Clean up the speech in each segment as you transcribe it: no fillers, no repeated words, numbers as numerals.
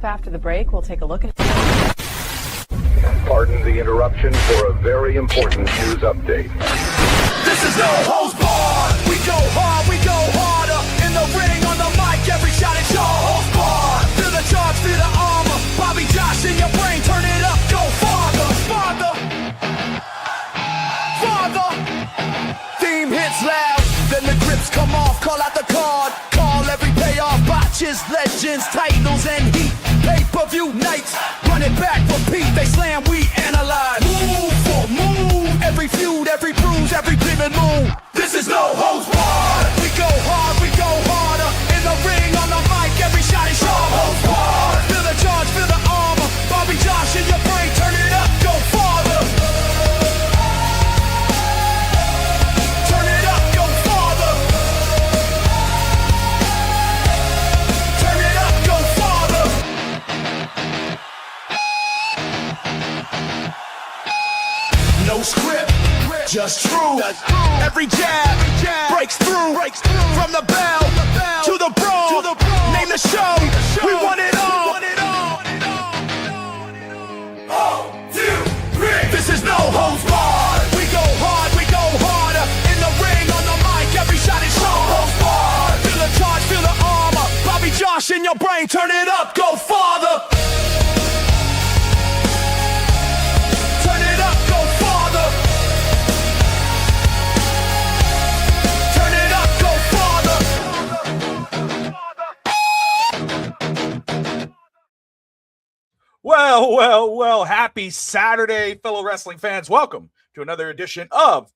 After the break, we'll take a look at... Pardon the interruption for a very important news update. This is no holds barred. We go hard, we go harder. In the ring, on the mic, every shot is no holds barred. Feel the charge, feel the armor. Bobby Josh in your brain, turn it up, go farther, farther, farther. Theme hits loud, then the grips come off. Call out the card, call every payoff. Botches, legends, titles, and heat. Pay-per-view nights, run it back, repeat. They slam, we analyze. Move for move, every feud, every bruise, every dreaming move. This is no holds barred. We go hard, we go harder. In the ring, on the mic, every shot is no holds barred. Feel the charge, feel the armor. Bobby Josh in your brain, turn it up, go farther. Turn it up, go farther. Turn it up, go farther. No script, just true. Every jab breaks through. From the bell to the brawl. Name the show. We want it all. 1, 2, 3. This is no holds barred. We go hard, we go harder. In the ring, on the mic, every shot is no holds barred. Feel the charge, feel the armor. Bobby Josh in your brain, turn it up, go farther. Turn it up, go farther. Turn it up, go farther. Well, happy Saturday, fellow wrestling fans. Welcome to another edition of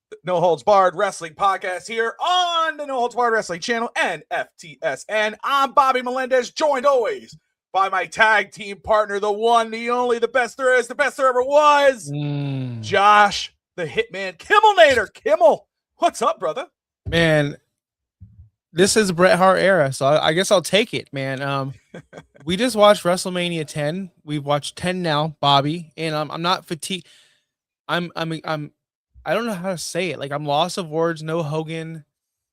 the No Holds Barred Wrestling Podcast here on the No Holds Barred Wrestling channel and FTS. And I'm Bobby Melendez, joined always by my tag team partner, the one, the only, the best there is, the best there ever was, Josh, the Hitman Kimmelnator. Kimmel, what's up, brother? Man, this is Bret Hart era, so I guess I'll take it, man. We just watched WrestleMania 10. We've watched 10 now, Bobby, and I'm not fatigued. I don't know how to say it. Like, I'm lost of words. No Hogan,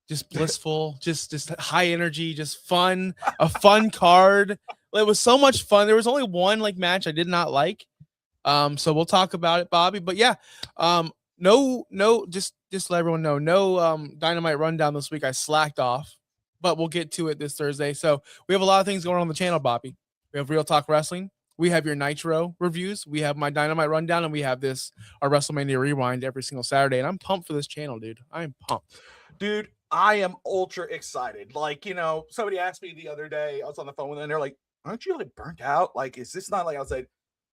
just blissful, just high energy, just fun. A fun card. It was so much fun. There was only one match I did not like. So we'll talk about it, Bobby. But yeah, just let everyone know, no Dynamite rundown this week. I slacked off, but we'll get to it this Thursday. So we have a lot of things going on the channel, Bobby. We have Real Talk Wrestling. We have your Nitro reviews. We have my Dynamite rundown, and we have our WrestleMania rewind every single Saturday. And I'm pumped for this channel, dude. I am pumped. Dude, I am ultra excited. Like, somebody asked me the other day, I was on the phone with them, and they're like, aren't you burnt out? Like, is this not like, I was like,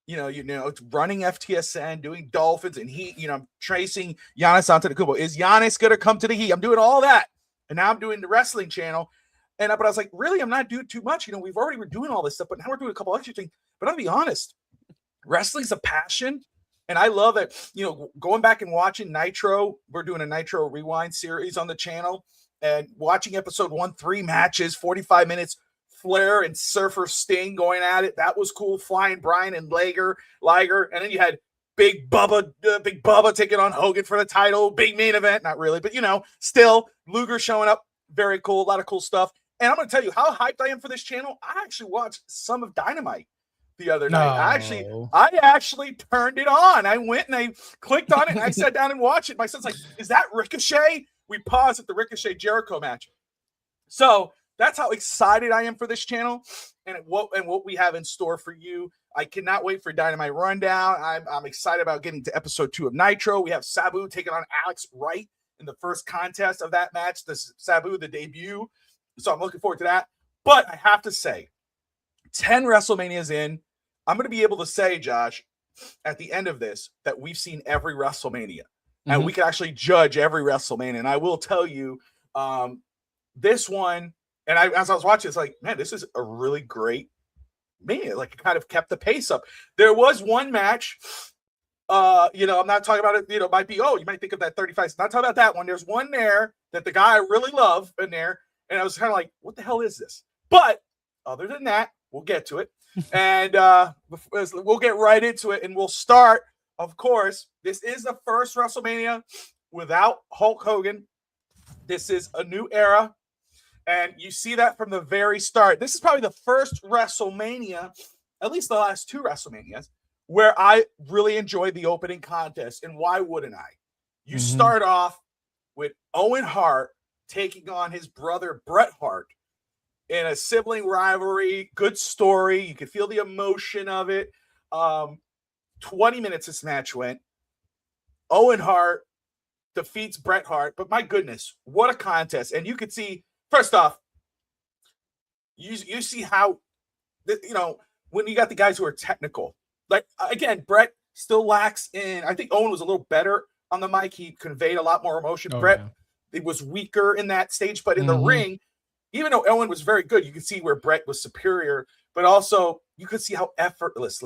it's running FTSN, doing Dolphins and Heat, I'm tracing Giannis Antetokounmpo. Is Giannis going to come to the Heat? I'm doing all that. And now I'm doing the wrestling channel. But I was like, really, I'm not doing too much. We've already been doing all this stuff, but now we're doing a couple extra things. But I'll be honest, wrestling's a passion. And I love it. Going back and watching Nitro, we're doing a Nitro Rewind series on the channel, and watching episode 1, 3 matches, 45 minutes, Flair and Surfer Sting going at it. That was cool. Flying Brian and Liger. And then you had Big Bubba taking on Hogan for the title. Big main event. Not really, but still Luger showing up. Very cool. A lot of cool stuff. And I'm going to tell you how hyped I am for this channel. I actually watched some of Dynamite the other night. I actually turned it on. I went and I clicked on it and I sat down and watched it. My son's like, is that Ricochet? We paused at the Ricochet Jericho match. So that's how excited I am for this channel and what we have in store for you. I cannot wait for Dynamite Rundown. I'm excited about getting to episode 2 of Nitro. We have Sabu taking on Alex Wright in the first contest of that match. Sabu, the debut. So I'm looking forward to that. But I have to say, 10 WrestleManias in, I'm going to be able to say, Josh, at the end of this, that we've seen every WrestleMania. And we can actually judge every WrestleMania. And I will tell you, this one, and as I was watching, it's like, man, this is a really great Mania. Like, it kind of kept the pace up. There was one match, I'm not talking about it, it might be, you might think of that 35. Not talking about that one. There's one there that the guy I really love in there. And I was kind of like, what the hell is this? But other than that, we'll get to it. And we'll get right into it. And we'll start, of course, this is the first WrestleMania without Hulk Hogan. This is a new era. And you see that from the very start. This is probably the first WrestleMania, at least the last two WrestleManias, where I really enjoyed the opening contest. And why wouldn't I? You start off with Owen Hart taking on his brother Bret Hart in a sibling rivalry. Good story. You could feel the emotion of it. 20 minutes this match went. Owen Hart defeats Bret Hart, but my goodness, what a contest. And you could see, first off, you see how, when you got the guys who are technical, like, again, Bret still lacks in, I think Owen was a little better on the mic. He conveyed a lot more emotion. Bret, it was weaker in that stage, but in the ring, even though Owen was very good, you could see where Bret was superior, but also you could see how effortless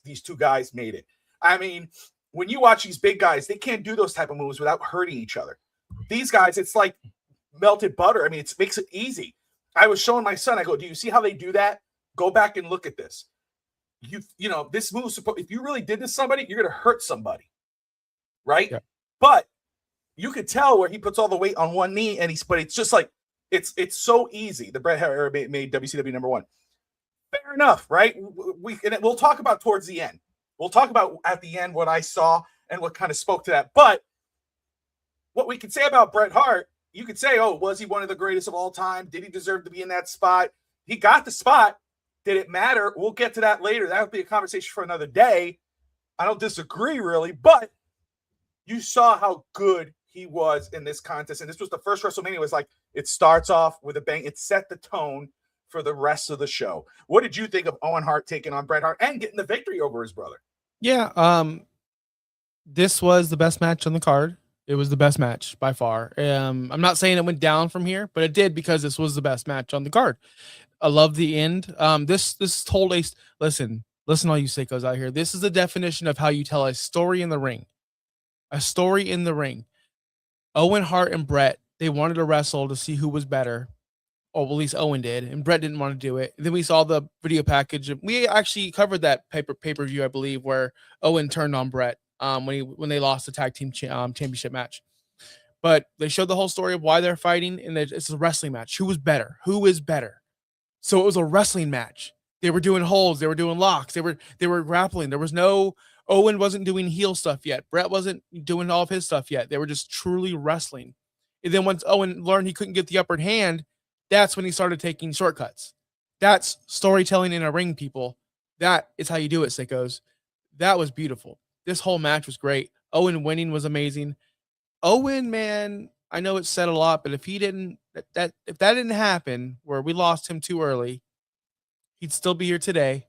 these two guys made it. I mean, when you watch these big guys, they can't do those type of moves without hurting each other. These guys, it's like melted butter. I mean, it makes it easy. I was showing my son, I go, do you see how they do that? Go back and look at this. This move, if you really did this to somebody, you're going to hurt somebody. Right? Yeah. But you could tell where he puts all the weight on one knee, but it's just like, it's so easy. The Bret Hart era made WCW number one. Fair enough, right? We'll talk about towards the end. We'll talk about at the end what I saw and what kind of spoke to that. But what we could say about Bret Hart, you could say, oh, was he one of the greatest of all time? Did he deserve to be in that spot? He got the spot. Did it matter? We'll get to that later. That'll be a conversation for another day. I don't disagree, really, but you saw how good he was in this contest. And this was the first WrestleMania. It was like, it starts off with a bang. It set the tone for the rest of the show. What did you think of Owen Hart taking on Bret Hart and getting the victory over his brother? Yeah, this was the best match on the card. It was the best match by far. I'm not saying it went down from here, but it did because this was the best match on the card. I love the end. This told a listen, all you sickos out here. This is the definition of how you tell a story in the ring. A story in the ring. Owen Hart and Bret, they wanted to wrestle to see who was better. Or at least Owen did, and Bret didn't want to do it. Then we saw the video package. We actually covered that pay-per-view, I believe, where Owen turned on Bret when they lost the tag team championship match. But they showed the whole story of why they're fighting, and it's a wrestling match. Who was better? Who is better? So it was a wrestling match. They were doing holds. They were doing locks. They were grappling. There was no Owen wasn't doing heel stuff yet. Bret wasn't doing all of his stuff yet. They were just truly wrestling. And then once Owen learned he couldn't get the upper hand, that's when he started taking shortcuts. That's storytelling in a ring, people. That is how you do it, sickos. That was beautiful. This whole match was great. Owen winning was amazing. Owen, man, I know it's said a lot, but if that didn't happen, where we lost him too early, he'd still be here today,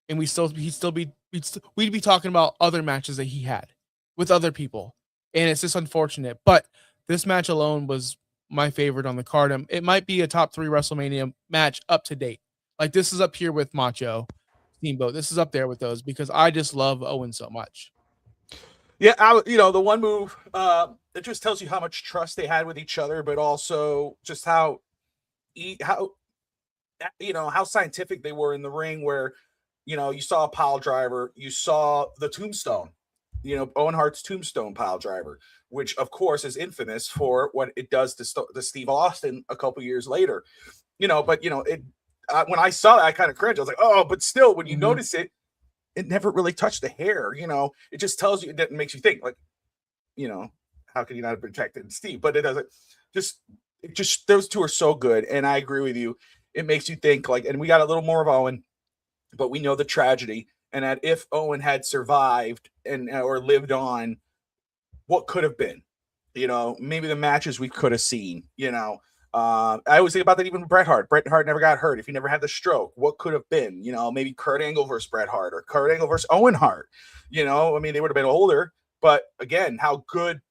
and we'd be talking about other matches that he had with other people, and it's just unfortunate. But this match alone was my favorite on the card. It might be a top 3 WrestleMania match up to date. Like, this is up here with Macho, Steamboat. This is up there with those because I just love Owen so much. Yeah, the one move, it just tells you how much trust they had with each other, but also just how scientific they were in the ring, where, you saw a pile driver, you saw the tombstone, Owen Hart's tombstone pile driver, which of course is infamous for what it does to Steve Austin a couple years later, but when I saw that, I kind of cringed. I was like, oh, but still, when you notice it, it never really touched the hair. It just tells you, that makes you think, like, how can you not have protected Steve? But it doesn't. Just those two are so good, and I agree with you. It makes you think, like, and we got a little more of Owen, but we know the tragedy, and that if Owen had survived or lived on, what could have been, maybe the matches we could have seen, I always think about that even with Bret Hart. Bret Hart never got hurt. If he never had the stroke, what could have been, maybe Kurt Angle versus Bret Hart or Kurt Angle versus Owen Hart, they would have been older, but again, how good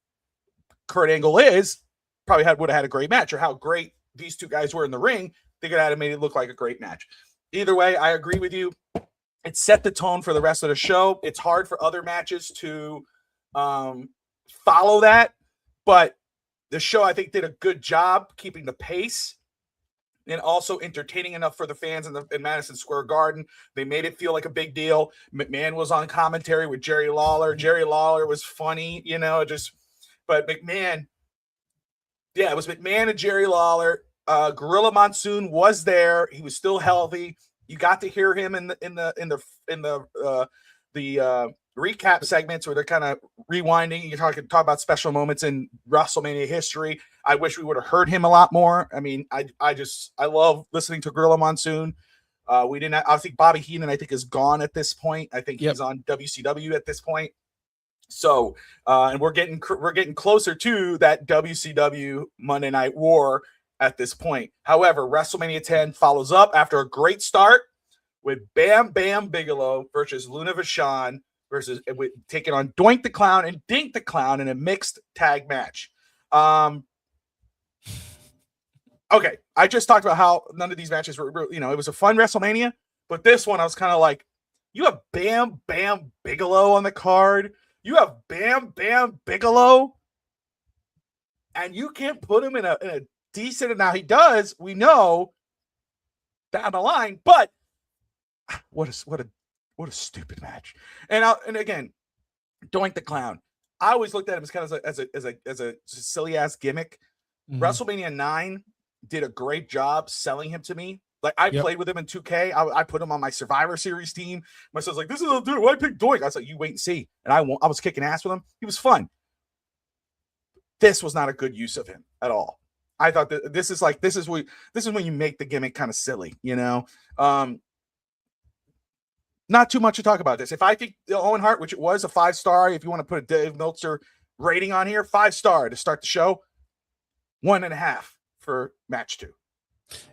Kurt Angle is, probably would have had a great match, or how great these two guys were in the ring. They could have made it look like a great match. Either way, I agree with you. It set the tone for the rest of the show. It's hard for other matches to follow that, but the show, I think, did a good job keeping the pace and also entertaining enough for the fans in Madison Square Garden. They made it feel like a big deal. McMahon was on commentary with Jerry Lawler. Jerry Lawler was funny, but McMahon, Yeah, it was McMahon and Jerry Lawler. Gorilla Monsoon was there. He was still healthy. You got to hear him in the recap segments where they're kind of rewinding. You talk about special moments in WrestleMania history. I wish we would have heard him a lot more. I mean, I love listening to Gorilla Monsoon. We didn't. I think Bobby Heenan, I think, is gone at this point. I think he's on WCW at this point. So, and we're getting closer to that WCW Monday Night War at this point. However, WrestleMania 10 follows up after a great start with Bam Bam Bigelow versus Luna Vachon versus taking on Doink the Clown and Dink the Clown in a mixed tag match. Okay, I just talked about how none of these matches were, it was a fun WrestleMania, but this one I was kind of like, you have Bam Bam Bigelow on the card. You have Bam Bam Bigelow, and you can't put him in a decent. Now he does, we know, down the line, but what a stupid match. And again, Doink the Clown. I always looked at him as kind of as a silly ass gimmick. Mm-hmm. WrestleMania 9 did a great job selling him to me. Like I played with him in 2K. I put him on my Survivor Series team. My son's like, "This is a dude. Why pick Doink?" I was like, "You wait and see." And I was kicking ass with him. He was fun. This was not a good use of him at all. I thought that this is when you make the gimmick kind of silly, Not too much to talk about this. If I think Owen Hart, which it was a 5-star, if you want to put a Dave Meltzer rating on here, 5-star to start the show, 1.5 for match 2.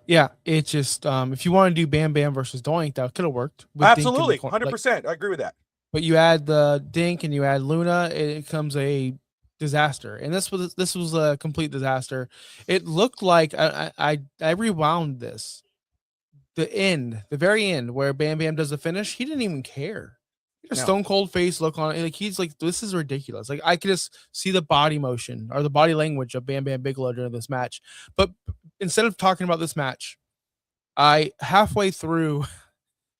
Yeah, it's just if you want to do Bam Bam versus Doink, that could have worked. Absolutely, 100%. I agree with that. But you add the Dink and you add Luna, it becomes a disaster. And this was a complete disaster. It looked like I rewound this. The very end where Bam Bam does the finish, he didn't even care. A stone cold face look on it. Like he's like, this is ridiculous. Like I could just see the body motion or the body language of Bam Bam Bigelow during this match. But instead of talking about this match, I halfway through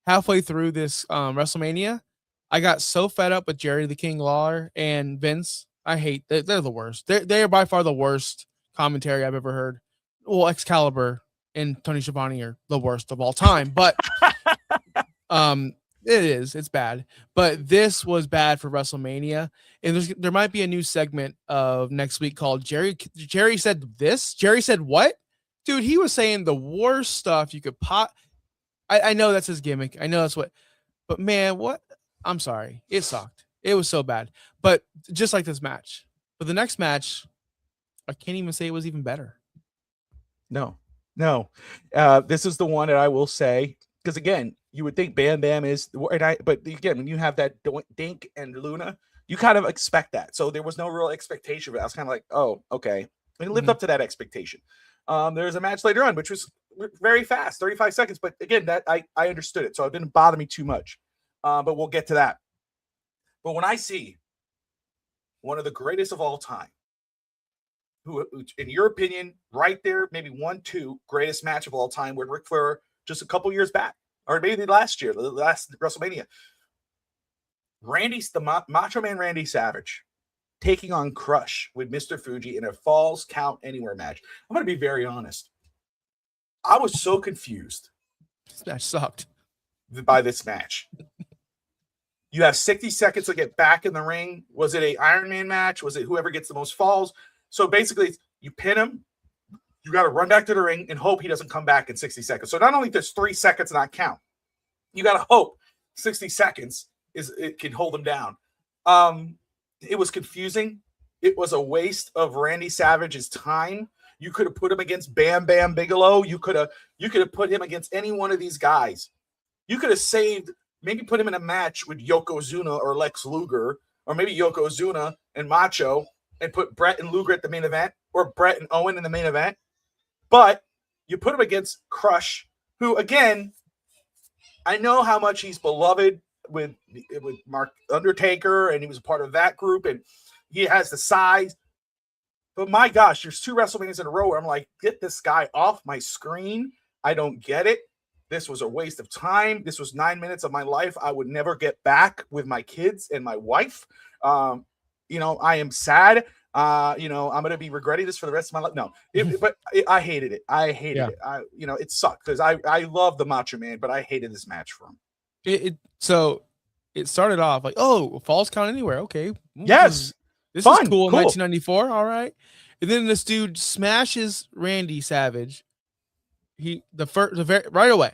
this WrestleMania, I got so fed up with Jerry the King Lawler and Vince. I hate they're the worst. They are by far the worst commentary I've ever heard. Well, Excalibur and Tony Schiavone are the worst of all time, but it's bad. But this was bad for WrestleMania, and there might be a new segment of next week called Jerry said this. Jerry said what? Dude, he was saying the worst stuff you could I know that's his gimmick. I know that's what, but man, what? I'm sorry. It sucked. It was so bad. But just like this match. But the next match, I can't even say it was even better. No. This is the one that I will say, because again, you would think Bam Bam is, but again, when you have that Dink and Luna, you kind of expect that. So there was no real expectation, but I was kind of like, oh, okay. And it lived up to that expectation. There was a match later on, which was very fast, 35 seconds. But again, that I understood it, so it didn't bother me too much. But we'll get to that. But when I see one of the greatest of all time, who, in your opinion, right there, maybe 1-2 greatest match of all time with Ric Flair just a couple years back, or maybe last year, the last WrestleMania, the Macho Man Randy Savage taking on Crush with Mr. Fuji in a Falls Count Anywhere match. I'm going to be very honest. I was so confused. This match sucked. By this match. You have 60 seconds to get back in the ring. Was it an Iron Man match? Was it whoever gets the most falls? So basically, you pin him. You got to run back to the ring and hope he doesn't come back in 60 seconds. So not only does 3 seconds not count, you got to hope 60 seconds it can hold him down. It was confusing. It was a waste of Randy Savage's time. You could have put him against Bam Bam Bigelow. You could have put him against any one of these guys. You could have maybe put him in a match with Yokozuna or Lex Luger, or maybe Yokozuna and Macho, and put Bret and Luger at the main event, or Bret and Owen in the main event. But you put him against Crush, who, again, I know how much he's beloved with Mark Undertaker, and he was a part of that group, and he has the size. But my gosh, there's 2 WrestleManias in a row where I'm like, get this guy off my screen. I don't get it. This was a waste of time. This was 9 minutes of my life I would never get back with my kids and my wife. I am sad. I'm gonna be regretting this for the rest of my life. No, I hated it. I hated it. It sucked because I love the Macho Man, but I hated this match for him. So it started off like, oh, Falls Count Anywhere. Okay. Yes. This is cool in 1994. All right. And then this dude smashes Randy Savage. Right away,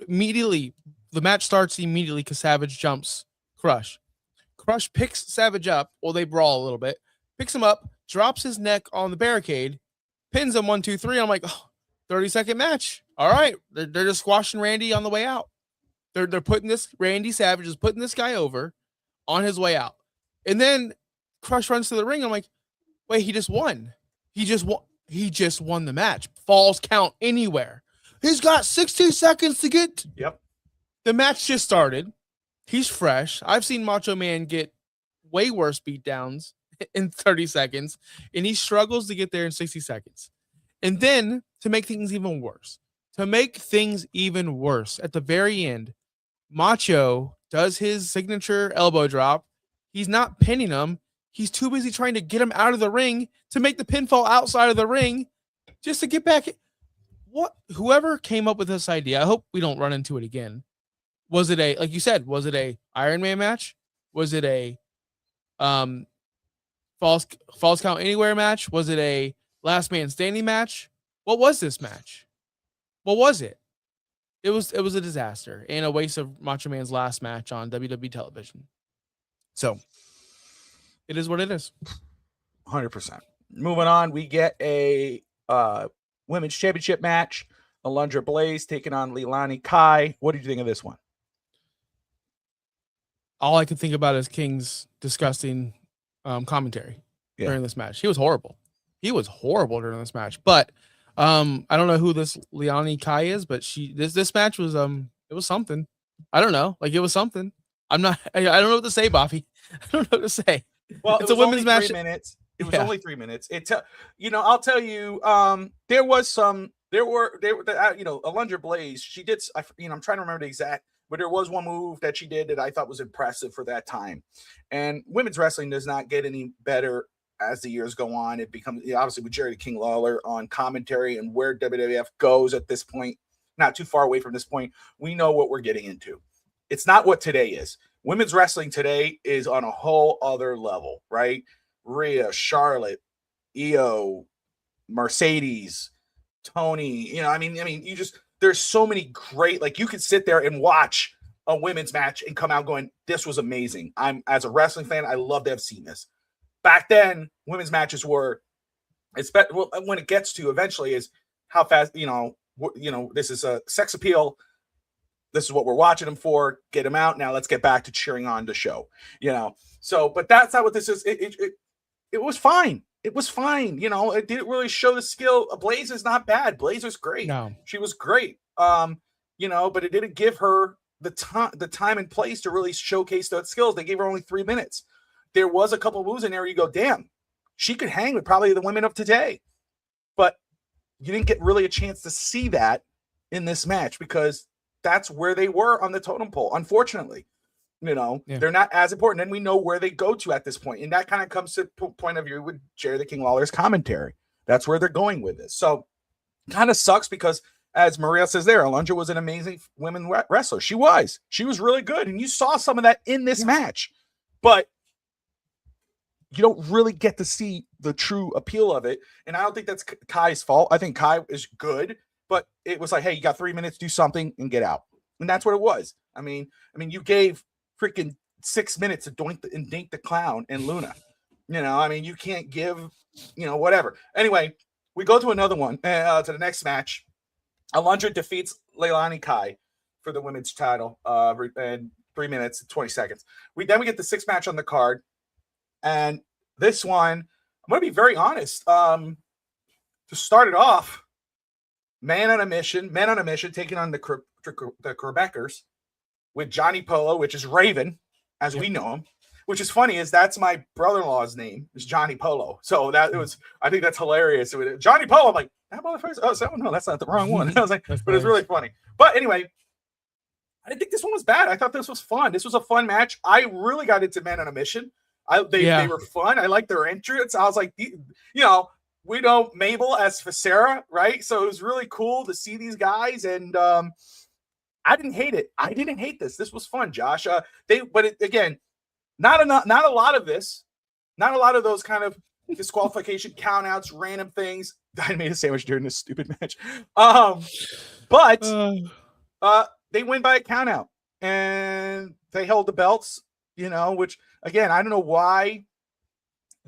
immediately, the match starts immediately because Savage jumps Crush. Crush picks Savage up. Well, they brawl a little bit. Picks him up, drops his neck on the barricade, pins him 1, 2, 3. I'm like, 30-second match. All right. They're just squashing Randy on the way out. They're putting Randy Savage is putting this guy over on his way out. And then Crush runs to the ring. I'm like, wait, he just won. He just won the match. Falls Count Anywhere. He's got 60 seconds to get. Yep. The match just started. He's fresh. I've seen Macho Man get way worse beatdowns in 30 seconds, and he struggles to get there in 60 seconds. And then to make things even worse, at the very end, Macho does his signature elbow drop. He's not pinning him. He's too busy trying to get him out of the ring to make the pinfall outside of the ring just to get back. Whoever came up with this idea, I hope we don't run into it again. Was it like you said, was it a Iron Man match? Was it a Falls Count Anywhere match? Was it a Last Man Standing match? What was this match? What was it? It was a disaster and a waste of Macho Man's last match on WWE television. So it is what it is. 100%. Moving on, we get a women's championship match. Alundra Blaze taking on Leilani Kai. What did you think of this one? All I could think about is King's disgusting commentary during this match. He was horrible. During this match. But I don't know who this Leilani Kai is, but this match was it was something. I don't know. Like, it was something. I don't know what to say, Buffy. I don't know what to say. Well, it's a women's match. 3 minutes. It was only 3 minutes. I'll tell you, there were Alundra Blaze. She did, I'm trying to remember the exact, but there was one move that she did that I thought was impressive for that time. And women's wrestling does not get any better as the years go on. It becomes, obviously, with Jerry the King Lawler on commentary and where WWF goes at this point, not too far away from this point, we know what we're getting into. It's not what today is. Women's wrestling today is on a whole other level, right? Rhea, Charlotte, Io, Mercedes, Tony, there's so many great, like, you could sit there and watch a women's match and come out going, this was amazing. As a wrestling fan, I love to have seen this. Back then, women's matches were, when it gets to eventually is how fast, this is a sex appeal. This is what we're watching them for. Get them out. Now let's get back to cheering on the show, So, but that's not what this is. It was fine. It was fine. It didn't really show the skill. Blaze is not bad. Blaze was great. No. She was great. But it didn't give her the time and place to really showcase those skills. They gave her only 3 minutes. There was a couple moves in there where you go, damn, she could hang with probably the women of today. But you didn't get really a chance to see that in this match because that's where they were on the totem pole. Unfortunately, they're not as important. And we know where they go to at this point. And that kind of comes to point of view with Jerry the King Lawler's commentary. That's where they're going with this. So kind of sucks because, as Maria says there, Alundra was an amazing women wrestler. She was really good. And you saw some of that in this match, but you don't really get to see the true appeal of it. And I don't think that's Kai's fault. I think Kai is good, but it was like, hey, you got 3 minutes, do something and get out. And that's what it was. I mean, you gave freaking 6 minutes to Dink the Clown and Luna. You can't give, whatever. Anyway, we go to another one, to the next match. Alundra defeats Leilani Kai for the women's title in 3 minutes and 20 seconds. Then we get the sixth match on the card. And this one, I'm going to be very honest. To start it off, men on a mission taking on the Quebecers with Johnny Polo, which is Raven, as we know him. Which is funny, is that's my brother-in-law's name is Johnny Polo. So I think that's hilarious. Johnny Polo, I'm like, that motherfucker. Oh, no, that's not the wrong one. I was like, but it's really funny. But anyway, I didn't think this one was bad. I thought this was fun. This was a fun match. I really got into Men on a Mission. They were fun. I liked their entrance. I was like, we know Mabel as Facera, right? So it was really cool to see these guys, and I didn't hate it. I didn't hate this. This was fun, Josh. Again, not a lot of this, not a lot of those kind of disqualification countouts, random things. I made a sandwich during this stupid match. But they win by a countout, and they held the belts, which again, I don't know why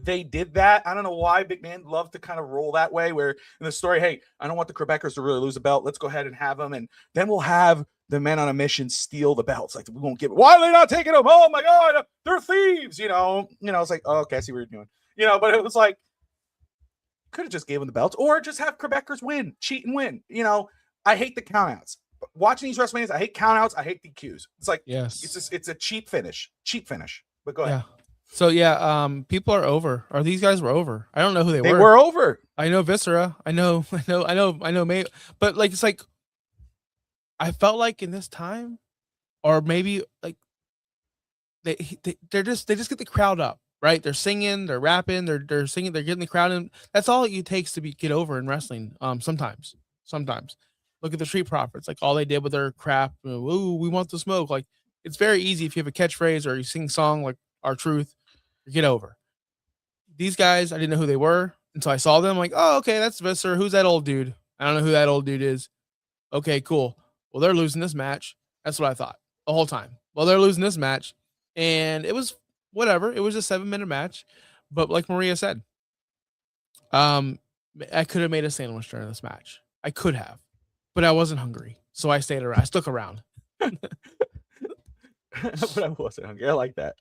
they did that. I don't know why Big Man loved to kind of roll that way, where in the story, hey, I don't want the Quebecers to really lose a belt. Let's go ahead and have them, and then we'll have the men on a mission steal the belts. Like, we won't give it. Why are they not taking them? Oh my God, they're thieves. It's like, oh, okay, I see what you're doing. But it was like, could have just gave them the belts, or just have Quebecers win, cheat and win. I hate the countouts. Watching these WrestleManias, I hate countouts. I hate DQs. It's like, yes, it's a cheap finish. But go ahead. So people are over. Or these guys were over. I don't know who they were. They were over. I know Viscera. I know. Maybe, but like, it's like, I felt like in this time, or maybe like they just get the crowd up, right? They're singing, they're rapping, they're singing, they're getting the crowd in. That's all it takes to get over in wrestling. Sometimes. Look at the Street Profits, like all they did with their crap. Ooh, we want the smoke. Like, it's very easy if you have a catchphrase or you sing a song like Our Truth, you get over. These guys, I didn't know who they were until I saw them. Like, oh, okay, that's Visser. Who's that old dude? I don't know who that old dude is. Okay, cool. Well, they're losing this match. That's what I thought the whole time. Well, they're losing this match, and it was whatever. It was a 7-minute match, but like Maria said, I could have made a sandwich during this match. I could have, but I wasn't hungry, so I stayed around. I stuck around. But I wasn't hungry. I like that.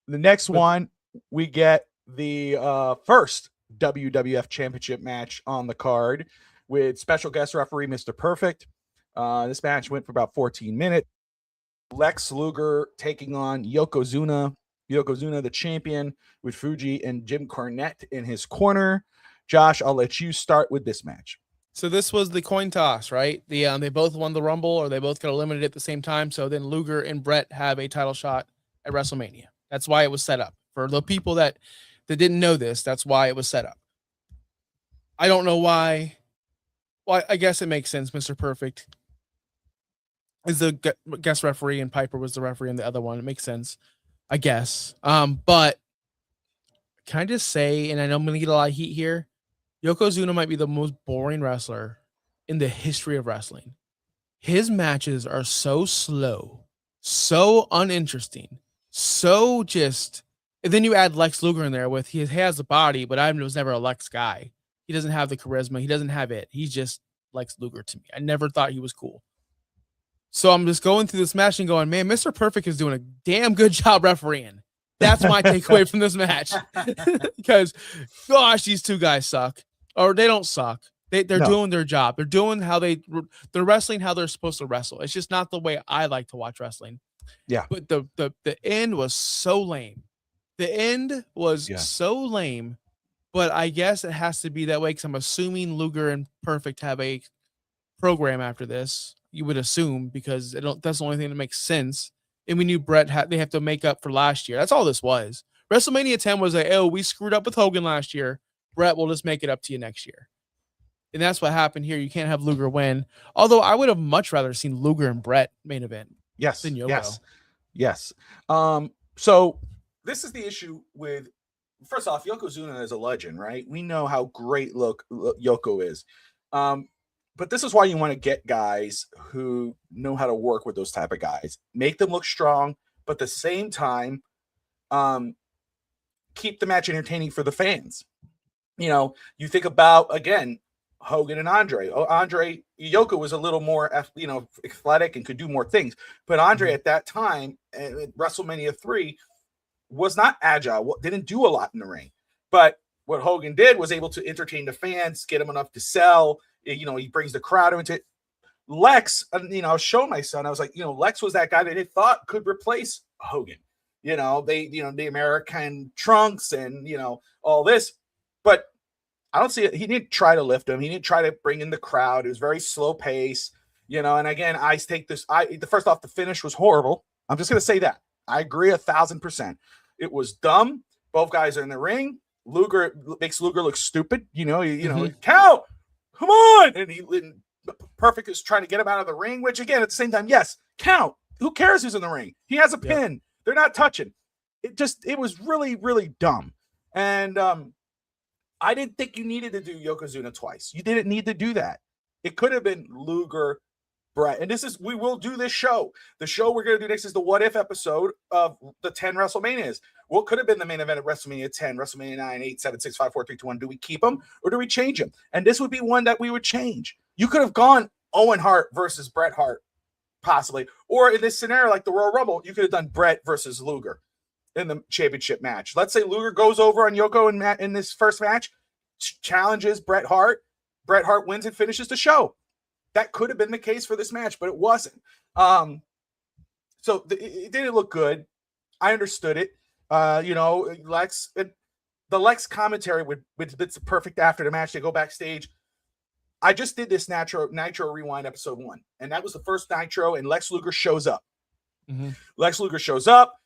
The next one, we get the first WWF Championship match on the card with special guest referee Mr. Perfect. This match went for about 14 minutes. Lex Luger taking on Yokozuna. Yokozuna, the champion, with Fuji and Jim Cornette in his corner. Josh, I'll let you start with this match. So this was the coin toss, right? They both won the Rumble, or they both got eliminated at the same time. So then Luger and Bret have a title shot at WrestleMania. That's why it was set up. For the people that didn't know this, that's why it was set up. I don't know why. Well, I guess it makes sense. Mr. Perfect is the guest referee, and Piper was the referee in the other one. It makes sense, I guess. But can I just say, and I know I'm going to get a lot of heat here, Yokozuna might be the most boring wrestler in the history of wrestling. His matches are so slow, so uninteresting, so just. And then you add Lex Luger in there with he has a body, but I was never a Lex guy. He doesn't have the charisma. He doesn't have it. He's just Lex Luger to me. I never thought he was cool. So I'm just going through this match and going, man, Mr. Perfect is doing a damn good job refereeing. That's my takeaway from this match. Because, gosh, these two guys suck. Or they don't suck. They're doing their job. They're doing they're wrestling how they're supposed to wrestle. It's just not the way I like to watch wrestling. Yeah. But the end was so lame. The end was so lame. But I guess it has to be that way because I'm assuming Luger and Perfect have a program after this. You would assume, because that's the only thing that makes sense. And we knew Bret they have to make up for last year. That's all this was. WrestleMania 10 was like, oh, we screwed up with Hogan last year. Bret will just make it up to you next year. And that's what happened here. You can't have Luger win. Although I would have much rather seen Luger and Bret main event. Yes. Than Yoko. Yes. So this is the issue with, first off, Yokozuna is a legend, right? We know how great Yoko is. But this is why you want to get guys who know how to work with those type of guys. Make them look strong, but at the same time, keep the match entertaining for the fans. You think about, again, Hogan and Andre. Yoko was a little more, athletic and could do more things. But Andre at that time, at WrestleMania 3, was not agile, didn't do a lot in the ring. But what Hogan did was able to entertain the fans, get them enough to sell. He brings the crowd into it. Lex, I was showing my son, I was like, Lex was that guy that they thought could replace Hogan. The American trunks and, all this. But I don't see it. He didn't try to lift him. He didn't try to bring in the crowd. It was very slow pace, and again, I take this. First off, the finish was horrible. I'm just going to say that. I agree 1,000%. It was dumb. Both guys are in the ring. Luger makes Luger look stupid. Count. Come on. And Perfect is trying to get him out of the ring, which again, at the same time, yes, count. Who cares who's in the ring? He has a pin. They're not touching. It was really, really dumb. And I didn't think you needed to do Yokozuna twice. You didn't need to do that. It could have been Luger, Bret. And we will do this show. The show we're going to do next is the What If episode of the 10 WrestleManias. What could have been the main event at WrestleMania 10, WrestleMania 9, 8, 7, 6, 5, 4, 3, 2, 1? Do we keep them or do we change them? And this would be one that we would change. You could have gone Owen Hart versus Bret Hart, possibly. Or in this scenario, like the Royal Rumble, you could have done Bret versus Luger in the championship match. Let's say Luger goes over on Yoko in this first match, challenges Bret Hart. Bret Hart wins and finishes the show. That could have been the case for this match, but it wasn't. So it didn't look good. I understood it. Lex, the Lex commentary it's perfect after the match. They go backstage. I just did this Nitro Rewind episode 1, and that was the first Nitro, and Lex Luger shows up. Mm-hmm. Lex Luger shows up.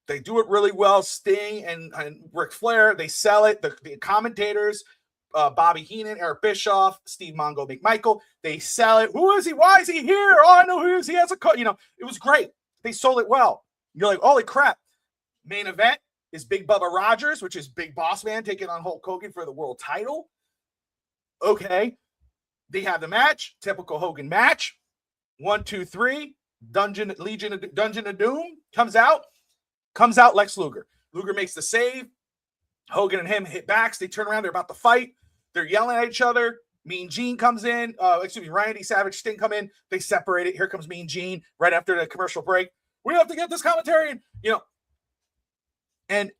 They do it really well. Sting and Ric Flair, they sell it. The commentators, Bobby Heenan, Eric Bischoff, Steve Mongo McMichael, they sell it. Who is he? Why is he here? Oh, I know who he is. He has a coat. It was great. They sold it well. You're like, holy crap. Main event is Big Bubba Rogers, which is Big Boss Man taking on Hulk Hogan for the world title. Okay. They have the match, typical Hogan match. 1, 2, 3. Dungeon of Doom comes out Lex Luger. Luger makes the save. Hogan and him hit backs. They turn around. They're about to fight. They're yelling at each other. Mean Gene comes in. Randy Savage, Sting come in. They separate it. Here comes Mean Gene right after the commercial break. We have to get this commentary. And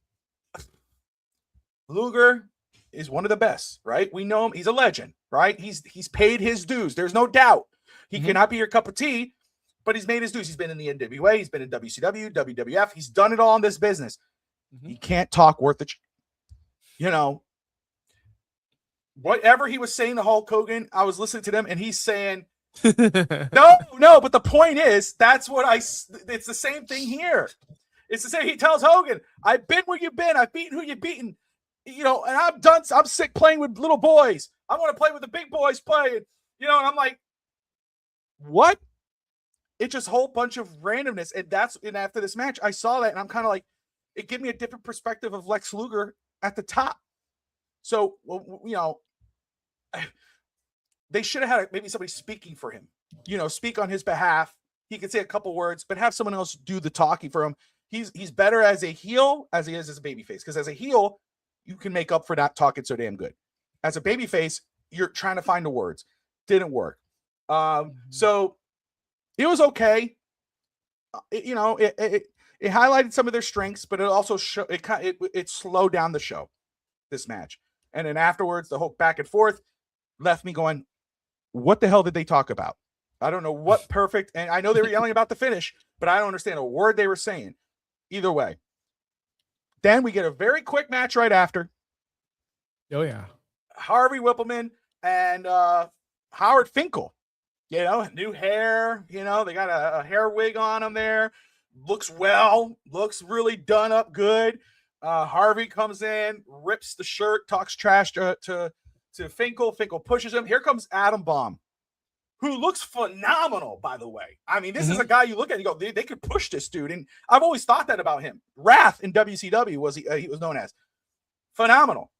Luger is one of the best, right? We know him. He's a legend, right? He's paid his dues. There's no doubt. He cannot be your cup of tea, but he's made his dues. He's been in the NWA. He's been in WCW, WWF. He's done it all in this business. He can't talk worth it. Whatever he was saying to Hulk Hogan, I was listening to them, and he's saying, no, but the point is, it's the same thing here. It's the same. He tells Hogan, I've been where you've been. I've beaten who you've beaten. And I'm done. I'm sick playing with little boys. I want to play with the big boys playing. And I'm like, what? It's just a whole bunch of randomness. And after this match, I saw that, and I'm kind of like, it gave me a different perspective of Lex Luger at the top. So, they should have had maybe somebody speaking for him, speak on his behalf. He could say a couple words, but have someone else do the talking for him. He's better as a heel as he is as a babyface. Because as a heel, you can make up for not talking so damn good. As a babyface, you're trying to find the words. Didn't work. So it was okay. It highlighted some of their strengths, but it also it slowed down the show, this match. And then afterwards, the whole back and forth left me going, what the hell did they talk about? I don't know what perfect. And I know they were yelling about the finish, but I don't understand a word they were saying. Either way. Then we get a very quick match right after. Oh, yeah. Harvey Whippleman and Howard Finkel. New hair. They got a hair wig on him there. Looks really done up good. Harvey comes in, rips the shirt, talks trash to Finkel. Finkel pushes him. Here comes Adam Bomb, who looks phenomenal, by the way. I mean, this is a guy you look at and you go, they could push this dude. And I've always thought that about him. Wrath in WCW he was known as. Phenomenal.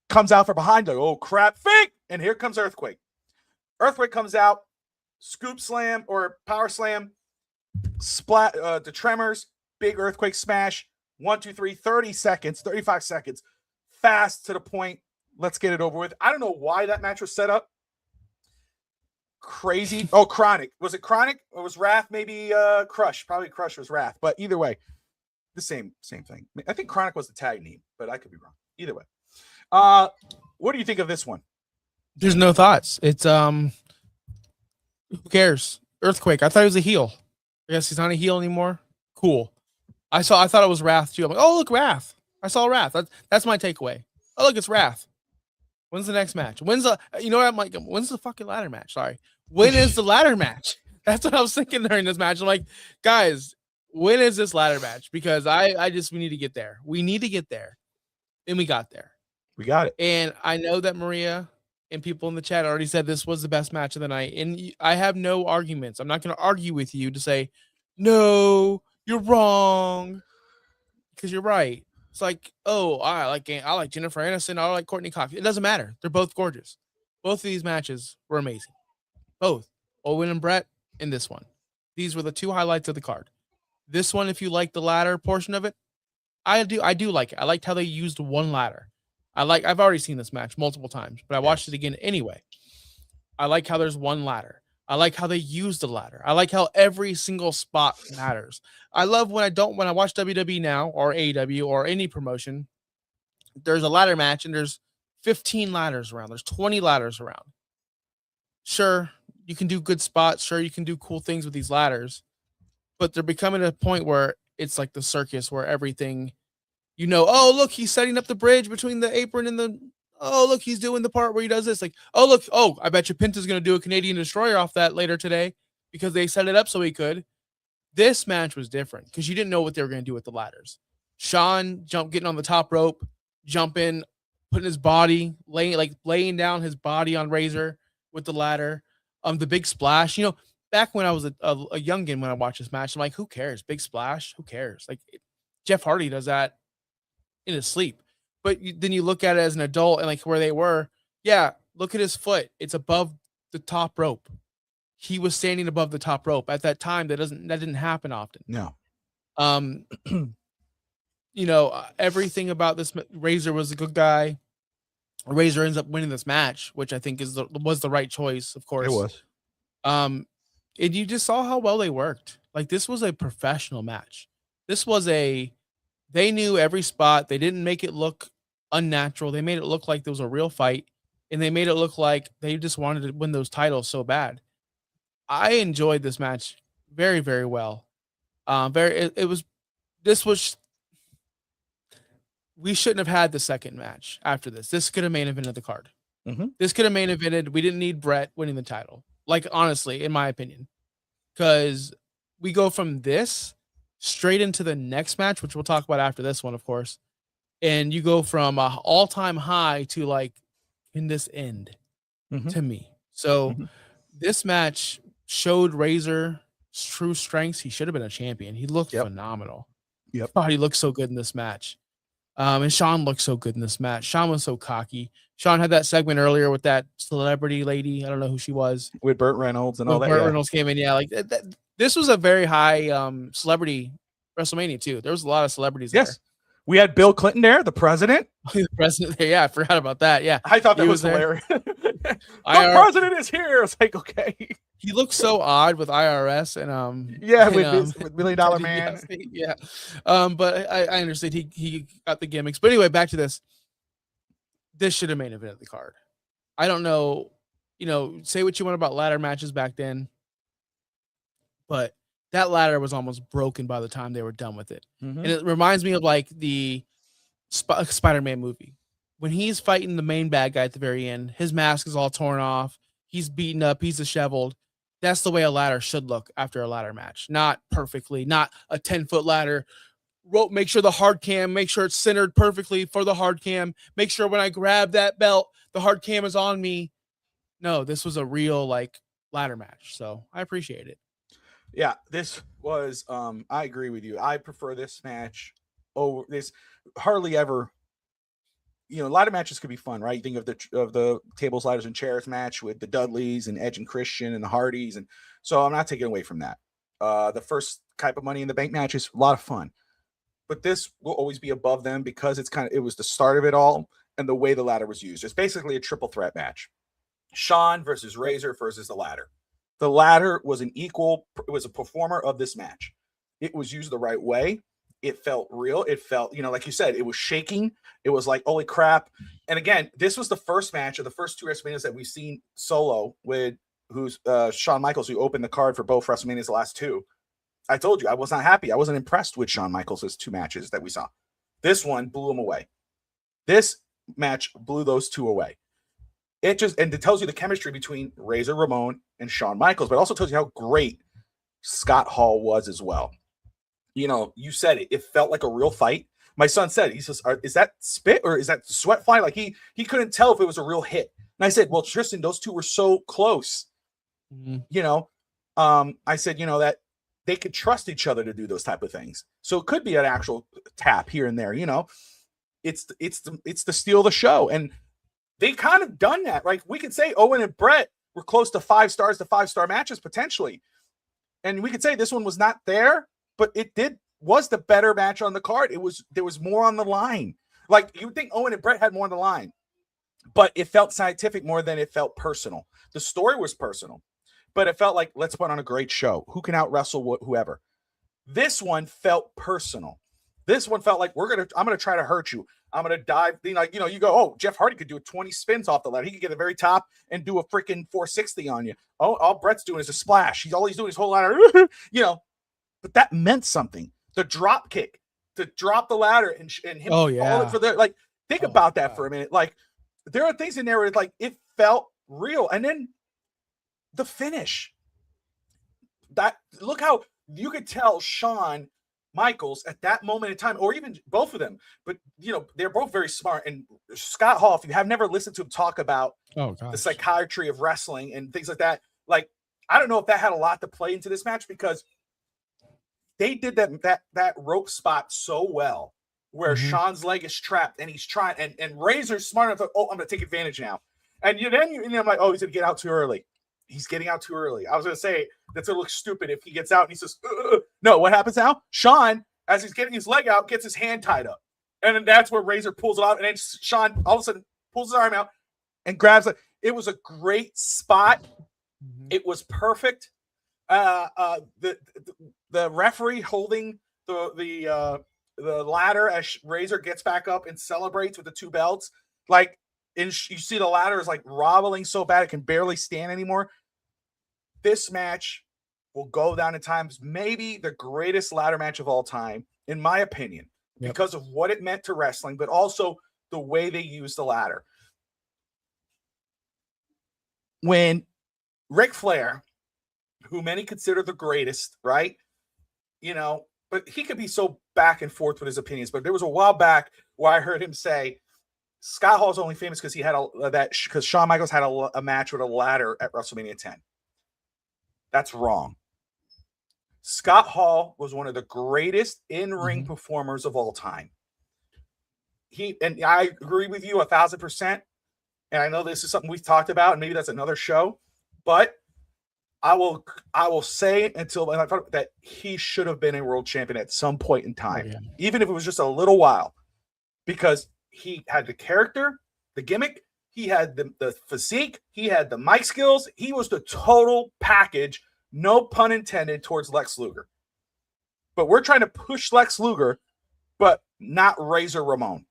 Comes out from behind, like, oh crap, Fink! And here comes Earthquake. Earthquake comes out, scoop slam or power slam, splat the tremors, big Earthquake smash, 1, 2, 3, 30 seconds, 35 seconds. Fast to the point. Let's get it over with. I don't know why that match was set up. Crazy. Oh, Chronic. Was it Chronic or was Wrath maybe Crush? Probably Crush was Wrath. But either way, the same thing. I think Chronic was the tag name, but I could be wrong. Either way. What do you think of this one? There's no thoughts. It's who cares? Earthquake. I thought he was a heel. I guess he's not a heel anymore. Cool. I thought it was Wrath too. I'm like, oh look, Wrath. I saw Wrath. That's my takeaway. Oh look, it's Wrath. When's the next match? When's the fucking ladder match? Sorry. When is the ladder match? That's what I was thinking during this match. I'm like, guys, when is this ladder match? Because we need to get there. We need to get there. And we got there. We got it. And I know that Maria and people in the chat already said this was the best match of the night. And I have no arguments. I'm not going to argue with you to say, no, you're wrong. Because you're right. It's like, oh, I like Jennifer Aniston. I like Courtney Cox. It doesn't matter. They're both gorgeous. Both of these matches were amazing. Both. Owen and Bret and this one. These were the two highlights of the card. This one, if you like the ladder portion of it, I do like it. I liked how they used one ladder. I've already seen this match multiple times, but I watched it again anyway. I like how there's one ladder. I like how they use the ladder. I like how every single spot matters. I love when I watch WWE now or AEW or any promotion, there's a ladder match and there's 15 ladders around. There's 20 ladders around. Sure, you can do good spots. Sure, you can do cool things with these ladders, but they're becoming a point where it's like the circus where everything, oh, look, he's setting up the bridge between the apron and oh, look, he's doing the part where he does this. Like, oh, look, I bet you Pinta's going to do a Canadian Destroyer off that later today because they set it up so he could. This match was different because you didn't know what they were going to do with the ladders. Shawn getting on the top rope, jumping, putting his body, laying down his body on Razor with the ladder. The big splash, back when I was a youngin when I watched this match, I'm like, who cares? Big splash, who cares? Like Jeff Hardy does that in his sleep. But then you look at it as an adult and like where they were, yeah, look at his foot. It's above the top rope. He was standing above the top rope at that time. That didn't happen often. No. Everything about this Razor was a good guy. Razor ends up winning this match, which I think was the right choice, of course. It was. And you just saw how well they worked. Like this was a professional match. They knew every spot. They didn't make it look unnatural. They made it look like there was a real fight, and they made it look like they just wanted to win those titles so bad. I enjoyed this match very, very well. We shouldn't have had the second match after this. This could have main evented the card. Mm-hmm. This could have main evented. We didn't need Bret winning the title. Like, honestly, in my opinion, because we go from this straight into the next match, which we'll talk about after this one, of course. And you go from an all-time high to like, in this end to me. So this match showed Razor's true strengths. He should have been a champion. He looked phenomenal. Yep. Oh, he looked so good in this match. And Shawn looked so good in this match. Shawn was so cocky. Shawn had that segment earlier with that celebrity lady. I don't know who she was. With Burt Reynolds and all that. Burt Reynolds came in. Yeah, like this was a very high celebrity WrestleMania too. There was a lot of celebrities there. We had Bill Clinton there, the president. The president there. Yeah, I forgot about that. Yeah. I thought that was hilarious. The president is here. It's like, okay. He looks so odd with IRS and with $1 Million Man. Yeah. But I understand he got the gimmicks. But anyway, back to this. This should have main evented the card. I don't know, say what you want about ladder matches back then, but that ladder was almost broken by the time they were done with it. And it reminds me of like the Spider-Man movie. When he's fighting the main bad guy at the very end, his mask is all torn off. He's beaten up. He's disheveled. That's the way a ladder should look after a ladder match. Not perfectly, not a 10-foot ladder. Make sure the hard cam, make sure it's centered perfectly for the hard cam. Make sure when I grab that belt, the hard cam is on me. No, this was a real like ladder match. So I appreciate it. Yeah, this was, I agree with you. I prefer this match over this. Hardly ever, ladder matches could be fun, right? You think of the tables, ladders, and chairs match with the Dudleys and Edge and Christian and the Hardys. And so I'm not taking away from that. The first type of Money in the Bank match is a lot of fun. But this will always be above them because it was the start of it all and the way the ladder was used. It's basically a triple threat match. Shawn versus Razor versus the ladder. The ladder was it was a performer of this match. It was used the right way. It felt real. It felt, like you said, it was shaking. It was like, holy crap. And again, this was the first match of the first two WrestleManias that we've seen solo with Shawn Michaels, who opened the card for both WrestleManias, the last two. I told you, I was not happy. I wasn't impressed with Shawn Michaels' two matches that we saw. This one blew him away. This match blew those two away. It tells you the chemistry between Razor Ramon and Shawn Michaels, but it also tells you how great Scott Hall was as well. you said it. It felt like a real fight. My son said, he says, is that spit or is that sweat fly? Like he couldn't tell if it was a real hit. And I said, well, Tristan, those two were so close. I said, that they could trust each other to do those type of things. So it could be an actual tap here and there, it's the steal of the show. And they kind of done that, right? We could say Owen and Bret were close to 5 stars to 5-star matches potentially. And we could say this one was not there, but it was the better match on the card. There was more on the line. Like you would think Owen and Bret had more on the line, but it felt scientific more than it felt personal. The story was personal, but it felt like, let's put on a great show. Who can out wrestle whoever? This one felt personal. This one felt like I'm going to try to hurt you. I'm going to dive. You go, oh, Jeff Hardy could do 20 spins off the ladder. He could get the very top and do a freaking 460 on you. Oh, all Bret's doing is a splash. All he's doing is whole ladder, but that meant something. The drop kick to drop the ladder and him falling for the, think about that for a minute. Like there are things in there where it felt real. And then the finish, look how you could tell Shawn Michaels at that moment in time, or even both of them, but they're both very smart. And Scott Hall, if you have never listened to him talk about the psychiatry of wrestling and things like that, I don't know if that had a lot to play into this match, because they did that rope spot so well, where Shawn's leg is trapped and he's trying, and Razor's smart enough to, I'm going to take advantage now. And I'm like, oh, he's going to get out too early. He's getting out too early. I was going to say that's going to look stupid if he gets out and he says, no, what happens now? Shawn, as he's getting his leg out, gets his hand tied up. And then that's where Razor pulls it out. And then Shawn all of a sudden pulls his arm out and grabs it. It was a great spot. It was perfect. The referee holding the ladder as Razor gets back up and celebrates with the 2 belts. And you see the ladder is wobbling so bad it can barely stand anymore. This match will go down in time as maybe the greatest ladder match of all time, in my opinion, because of what it meant to wrestling, but also the way they used the ladder. When Ric Flair, who many consider the greatest, right? But he could be so back and forth with his opinions. But there was a while back where I heard him say, Scott Hall's only famous because he had because Shawn Michaels had a match with a ladder at WrestleMania 10. That's wrong. Scott Hall was one of the greatest in-ring performers of all time. And I agree with you 1,000%. And I know this is something we've talked about, and maybe that's another show, but I will say that he should have been a world champion at some point in time, even if it was just a little while, because he had the character, the gimmick, he had the physique, he had the mic skills. He was the total package, no pun intended, towards Lex Luger. But we're trying to push Lex Luger, but not Razor Ramon.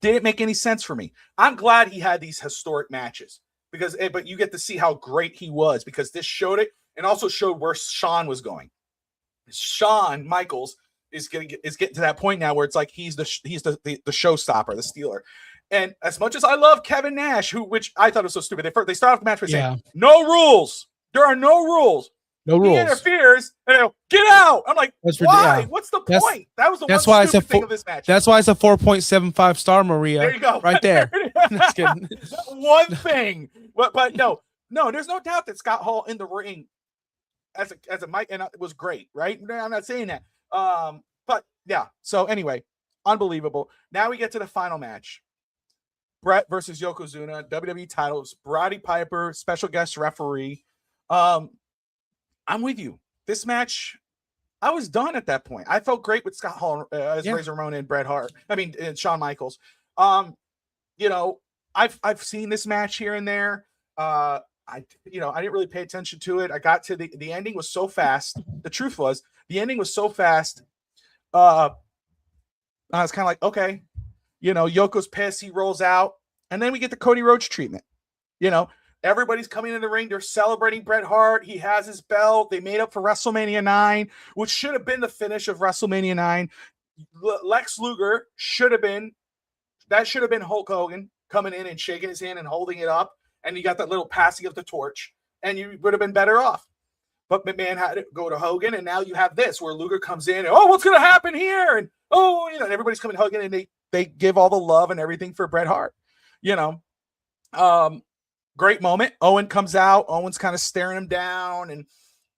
Didn't make any sense for me. I'm glad he had these historic matches, but you get to see how great he was, because this showed it and also showed where Shawn was going. Shawn Michaels is getting to that point now where it's like he's the showstopper, the stealer. And as much as I love Kevin Nash, which I thought was so stupid, they start off the match by saying, no rules. There are no rules. No rules. He interferes and they go, get out. I'm like, why? Yeah. What's the point? That was the one stupid thing of this match. That's why it's a 4.75 star, Maria. There you go. Right there. One thing. But no, there's no doubt that Scott Hall in the ring as a mic and it was great, right? I'm not saying that. But yeah. So anyway, unbelievable. Now we get to the final match. Bret versus Yokozuna, WWE titles, Roddy Piper, special guest referee. I'm with you. This match, I was done at that point. I felt great with Scott Hall as Razor Ramon and Bret Hart. And Shawn Michaels. I've seen this match here and there. I didn't really pay attention to it. I got to the ending was so fast. The truth was the ending was so fast. I was kind of like, okay, Yoko's pissed. He rolls out, and then we get the Cody Rhodes treatment. Everybody's coming in the ring. They're celebrating Bret Hart. He has his belt. They made up for WrestleMania 9, which should have been the finish of WrestleMania 9. Lex Luger should have been Hulk Hogan coming in and shaking his hand and holding it up. And you got that little passing of the torch, and you would have been better off. but McMahon had to go to Hogan, and now you have this where Luger comes in, and what's going to happen here? And and everybody's coming to Hogan, and they give all the love and everything for Bret Hart. Great moment. Owen comes out. Owen's kind of staring him down, and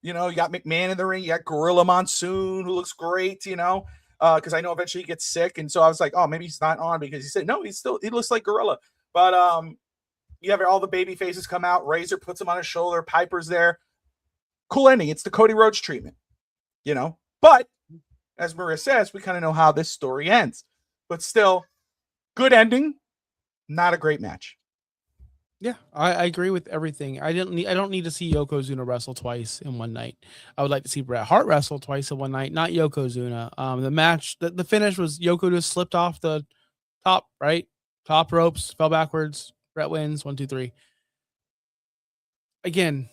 you got McMahon in the ring. You got Gorilla Monsoon, who looks great. Because I know eventually he gets sick, and so I was like, oh, maybe he's not on, because he said no, he looks like Gorilla. But you have all the baby faces come out. Razor puts him on his shoulder. Piper's there. Cool ending. It's the Cody Rhodes treatment, But as Maria says, we kind of know how this story ends. But still, good ending. Not a great match. Yeah, I agree with everything. I don't need to see Yokozuna wrestle twice in one night. I would like to see Bret Hart wrestle twice in one night, not Yokozuna. The match, the finish was Yoko just slipped off the top, right? Top ropes, fell backwards. Bret wins, 1, 2, 3. Again,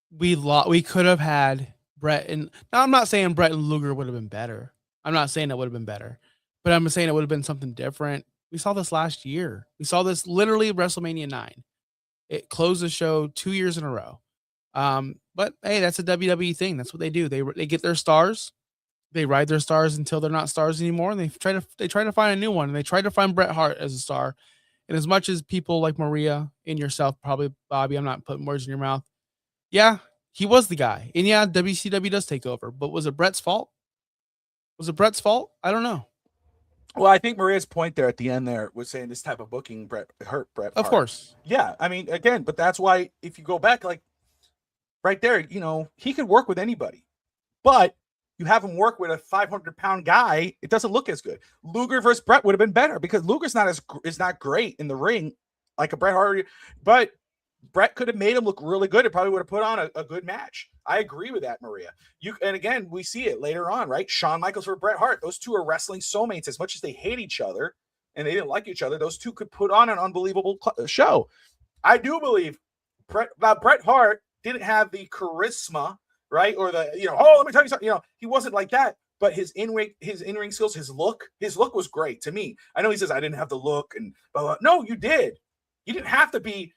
we could have had Bret and now I'm not saying Bret and Luger would have been better. I'm not saying it would have been better, but I'm saying it would have been something different. We saw this last year. We saw this literally WrestleMania 9. It closed the show 2 years in a row. But hey, that's a WWE thing. That's what they do. They get their stars. They ride their stars until they're not stars anymore, and they try to find a new one. And they tried to find Bret Hart as a star. And as much as people like Maria and yourself, probably Bobby, I'm not putting words in your mouth. Yeah, he was the guy. And yeah, WCW does take over. But was it Bret's fault? Was it Bret's fault? I don't know. Well, I think Maria's point there at the end there was saying this type of booking Bret Hart. Of course. Yeah, I mean, again, but that's why if you go back, like right there, he could work with anybody. But you have him work with a 500-pound guy, it doesn't look as good. Luger versus Bret would have been better because Luger's not great in the ring like a Bret Hart, but Bret could have made him look really good. It probably would have put on a good match. I agree with that, Maria. And again, we see it later on, right? Shawn Michaels for Bret Hart. Those two are wrestling soulmates. As much as they hate each other and they didn't like each other, those two could put on an unbelievable show. I do believe Bret Hart didn't have the charisma, right? Or the, let me tell you something, he wasn't like that. But his in-ring skills, his look was great to me. I know he says I didn't have the look and blah, blah. No, you did. You didn't have to be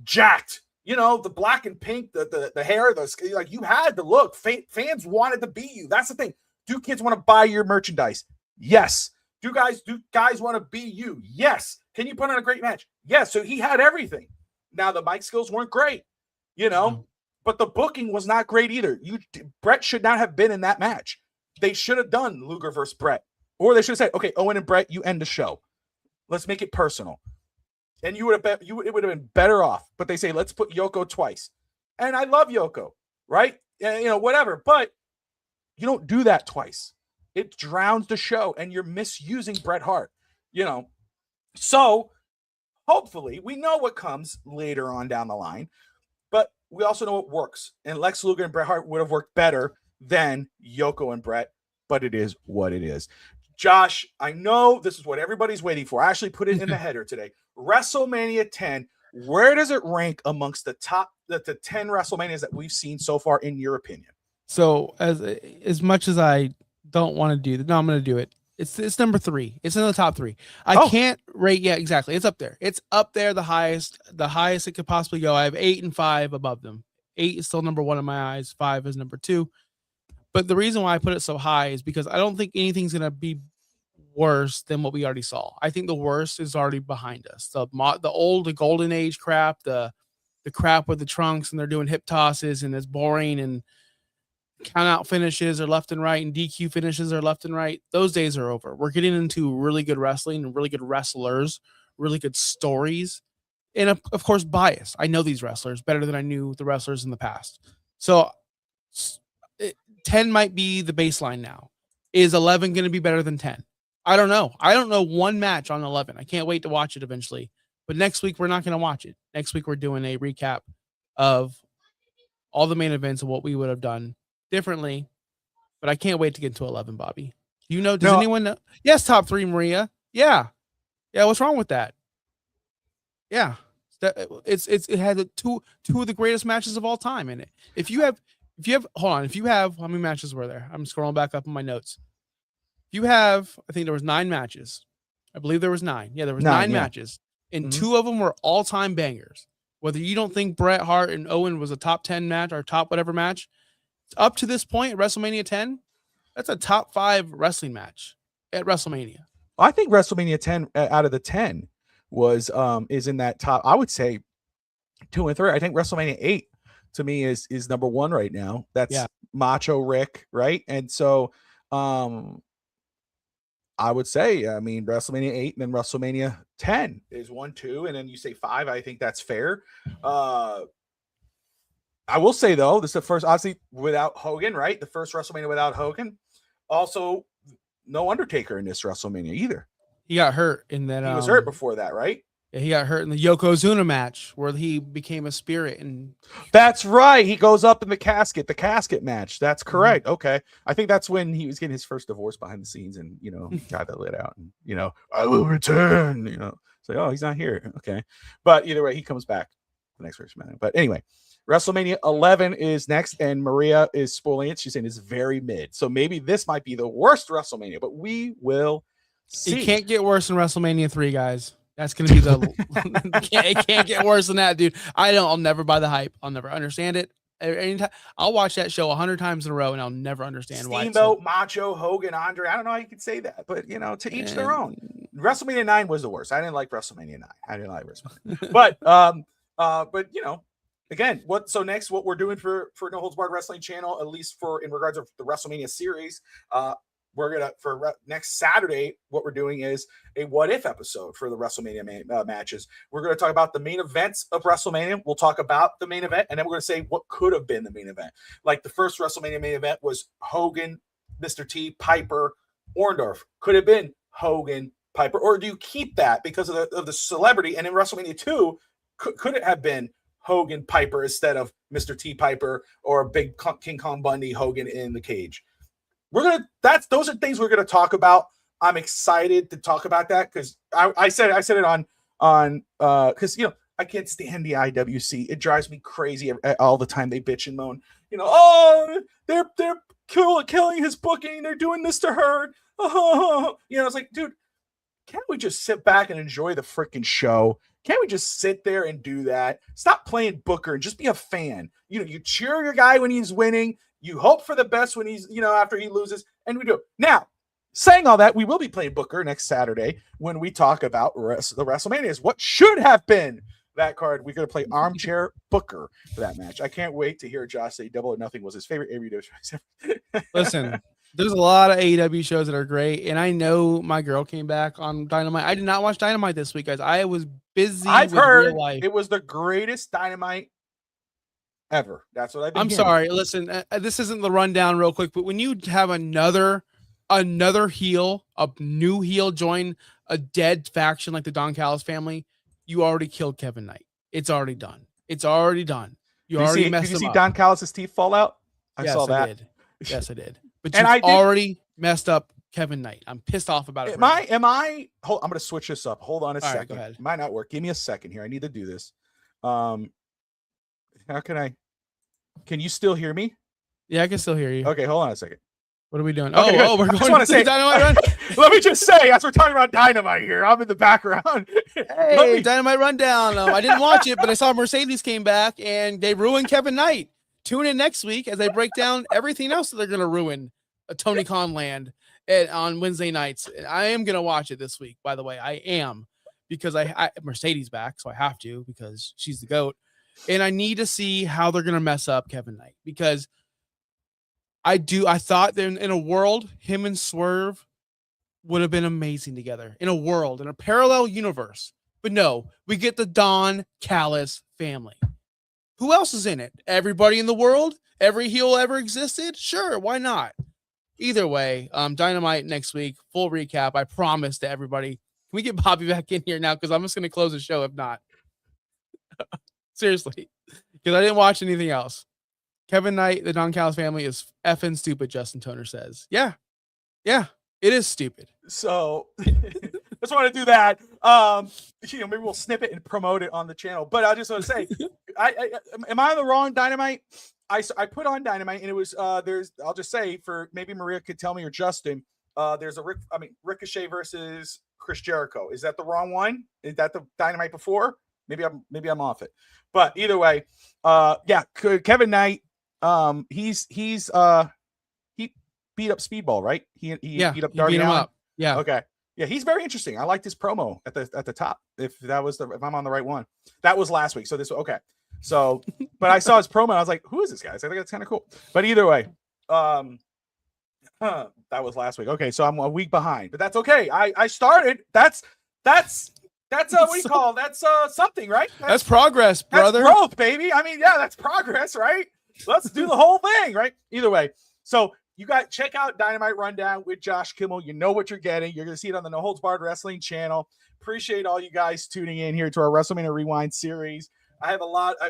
jacked, the black and pink, the hair, like you had the look. Fans wanted to be you. That's the thing. Do kids want to buy your merchandise? Yes. Do guys want to be you? Yes. Can you put on a great match? Yes. So he had everything. Now the mic skills weren't great, but the booking was not great either. Bret should not have been in that match. They should have done Luger versus Bret, or they should have said, okay, Owen and Bret, you end the show. Let's make it personal. And it would have been better off. But they say, let's put Yoko twice. And I love Yoko, right? Whatever. But you don't do that twice. It drowns the show, and you're misusing Bret Hart, So hopefully we know what comes later on down the line, but we also know what works. And Lex Luger and Bret Hart would have worked better than Yoko and Bret, but it is what it is. Josh, I know this is what everybody's waiting for. I actually put it in the header today. WrestleMania 10, where does it rank amongst the 10 WrestleManias that we've seen so far, in your opinion? So as much as I don't want to do that, no, I'm going to do it. It's number 3. It's in the top 3. I can't rate. Yeah, exactly. It's up there. It's up there. The highest it could possibly go. I have 8 and 5 above them. 8 is still number 1 in my eyes. 5 is number 2. But the reason why I put it so high is because I don't think anything's going to be worse than what we already saw. I think the worst is already behind us. The golden age crap, the crap with the trunks and they're doing hip tosses and it's boring and count out finishes are left and right and DQ finishes are left and right. Those days are over. We're getting into really good wrestling and really good wrestlers, really good stories, and of course bias. I know these wrestlers better than I knew the wrestlers in the past. So 10 might be the baseline now. Is 11 going to be better than 10? I don't know. I don't know one match on 11. I can't wait to watch it eventually. But next week, we're not going to watch it. Next week, we're doing a recap of all the main events and what we would have done differently. But I can't wait to get to 11, Bobby. Does anyone know? Yes, top 3, Maria. Yeah. Yeah, what's wrong with that? Yeah. It had two of the greatest matches of all time in it. If you have, how many matches were there? I'm scrolling back up in my notes. I think there was 9 matches. I believe there was 9. Yeah, there was 9 matches. And 2 of them were all-time bangers. Whether you don't think Bret Hart and Owen was a top 10 match or top whatever match, up to this point, WrestleMania 10, that's a top 5 wrestling match at WrestleMania. I think WrestleMania 10 out of the 10 was is in that top. I would say 2 and 3. I think WrestleMania 8 to me is number 1 right now. That's Macho Rick, right? And so I would say, I mean, WrestleMania 8 and then WrestleMania 10 is 1, 2, and then you say 5. I think that's fair. I will say though, this is the first, obviously without Hogan, right? The first WrestleMania without Hogan. Also, no Undertaker in this WrestleMania either. He got hurt in that. He was hurt before that, right? Yeah, he got hurt in the Yokozuna match where he became a spirit. And that's right. He goes up in the casket match. That's correct. Okay. I think that's when he was getting his first divorce behind the scenes and, got that lit out and, I will return, it's like, oh, he's not here. Okay. But either way, he comes back the next WrestleMania. But anyway, WrestleMania 11 is next, and Maria is spoiling it. She's saying it's very mid. So maybe this might be the worst WrestleMania, but we will see. It can't get worse than WrestleMania 3, guys. That's going to be the it can't get worse than that, dude. I'll never buy the hype. I'll never understand it. Anytime, I'll watch that show 100 times in a row and I'll never understand why. Steamboat, Macho, Hogan, Andre. I don't know how you could say that, but to each their own. WrestleMania 9 was the worst. I didn't like WrestleMania 9. I didn't like WrestleMania. But again, what we're doing for No Holds Barred Wrestling Channel, at least in regards of the WrestleMania series, we're gonna next Saturday. What we're doing is a what if episode for the WrestleMania matches. We're gonna talk about the main events of WrestleMania. We'll talk about the main event, and then we're gonna say what could have been the main event. Like the first WrestleMania main event was Hogan, Mr. T, Piper, Orndorff. Could have been Hogan, Piper, or do you keep that because of the celebrity? And in WrestleMania 2, could it have been Hogan, Piper instead of Mr. T, Piper, or Big King Kong Bundy, Hogan in the cage? Those are things we're gonna talk about. I'm excited to talk about that because I said it on because I can't stand the IWC. It drives me crazy all the time. They bitch and moan. They're killing his booking. They're doing this to her. It's like, dude, can't we just sit back and enjoy the freaking show? Can't we just sit there and do that? Stop playing Booker and just be a fan. You cheer your guy when he's winning. You hope for the best when he's, after he loses, and we do. Now, saying all that, we will be playing Booker next Saturday when we talk about the WrestleManias. What should have been that card? We're going to play Armchair Booker for that match. I can't wait to hear Josh say Double or Nothing was his favorite AEW show. Listen, there's a lot of AEW shows that are great, and I know my girl came back on Dynamite. I did not watch Dynamite this week, guys. I was busy. I've heard real life. It was the greatest Dynamite ever. That's what I've been I'm hearing. sorry. Listen, this isn't the rundown real quick, but when you have another heel, a new heel join a dead faction like the Don Callis family, you already killed Kevin Knight. It's already done. You already messed him up. Did you see Don Callis' teeth fall out? I saw that. Yes, I did. But you already messed up Kevin Knight. I'm pissed off about it. I'm going to switch this up. Hold on a second. Right, go ahead. It might not work. Give me a second here. I need to do this. Can you still hear me? Yeah, I can still hear you. Okay, hold on a second. What are we doing? Okay, we're going to say Dynamite Run. Let me just say, as we're talking about Dynamite here, I'm in the background. Hey, Dynamite Rundown. I didn't watch it, but I saw Mercedes came back and they ruined Kevin Knight. Tune in next week as I break down everything else that they're going to ruin Tony Khan land on Wednesday nights. I am going to watch it this week, by the way. I am, because I Mercedes back, so I have to because she's the GOAT. And I need to see how they're going to mess up Kevin Knight, because I thought that in a world, him and Swerve would have been amazing together in a parallel universe. But no, we get the Don Callis family. Who else is in it? Everybody in the world? Every heel ever existed? Sure, why not? Either way, Dynamite next week, full recap. I promise to everybody. Can we get Bobby back in here now? Because I'm just going to close the show if not. Seriously, because I didn't watch anything else. Kevin Knight, the Don Callis family, is effing stupid, Justin Toner says. Yeah, it is stupid. So just want to do that. Maybe we'll snip it and promote it on the channel. But I just want to say, am I on the wrong Dynamite? I put on Dynamite, and it was I'll just say, for maybe Maria could tell me, or Justin, there's Ricochet versus Chris Jericho. Is that the wrong one? Is that the Dynamite before? Maybe I'm off it. But either way, Kevin Knight, He's he beat up Speedball, right? He He beat up beat Darby him Allin? up. Yeah. Okay. Yeah, he's very interesting. I like this promo at the top. If I'm on the right one. That was last week. So this okay. So but I saw his promo and I was like, who is this guy? I think that's kind of cool. But either way, that was last week. Okay, so I'm a week behind, but that's okay. I started. That's what do you call? That's something, right? That's progress, brother. That's growth, baby. I mean, yeah, that's progress, right? Let's do the whole thing, right? Either way. So you got check out Dynamite Rundown with Josh Kimmel. You know what you're getting. You're going to see it on the No Holds Barred Wrestling channel. Appreciate all you guys tuning in here to our WrestleMania Rewind series. I have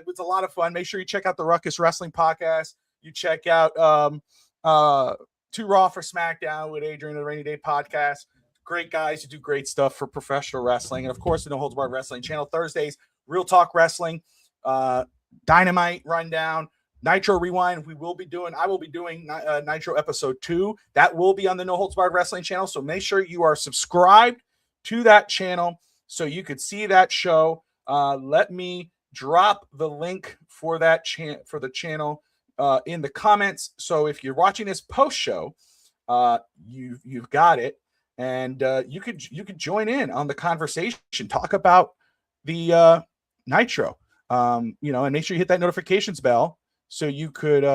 it's a lot of fun. Make sure you check out the Ruckus Wrestling podcast. You check out Too Raw for SmackDown with Adrian, the Rainy Day podcast. Great guys who do great stuff for professional wrestling. And of course, the No Holds Barred Wrestling channel. Thursdays, Real Talk Wrestling, Dynamite Rundown, Nitro Rewind. I will be doing Nitro episode 2. That will be on the No Holds Barred Wrestling channel. So make sure you are subscribed to that channel so you could see that show. Let me drop the link for that for the channel in the comments. So if you're watching this post show, you've got it, and you could join in on the conversation. Talk about the Nitro, and make sure you hit that notifications bell so you could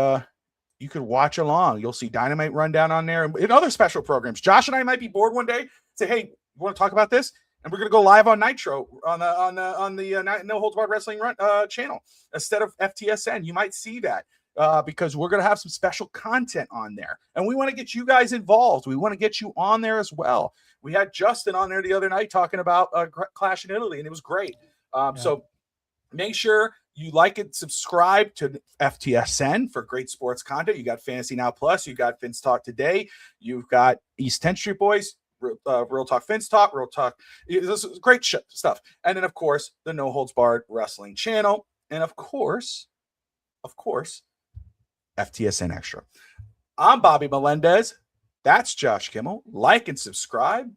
watch along. You'll see Dynamite Rundown on there and other special programs. Josh and I might be bored one day. Say, hey, you want to talk about this? And we're going to go live on Nitro on the No Holds Barred Wrestling channel instead of FTSN. You might see that because we're going to have some special content on there. And we want to get you guys involved. We want to get you on there as well. We had Justin on there the other night talking about Clash in Italy, and it was great. So make sure you like and subscribe to FTSN for great sports content. You got Fantasy Now Plus. You got Vince Talk Today. You've got East 10th Street Boys. Real Talk Vince Talk, Real Talk. This is great stuff. And then, of course, the No Holds Barred Wrestling channel. And, of course, FTSN Extra. I'm Bobby Melendez. That's Josh Kimmel. Like and subscribe.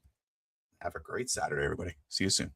Have a great Saturday, everybody. See you soon.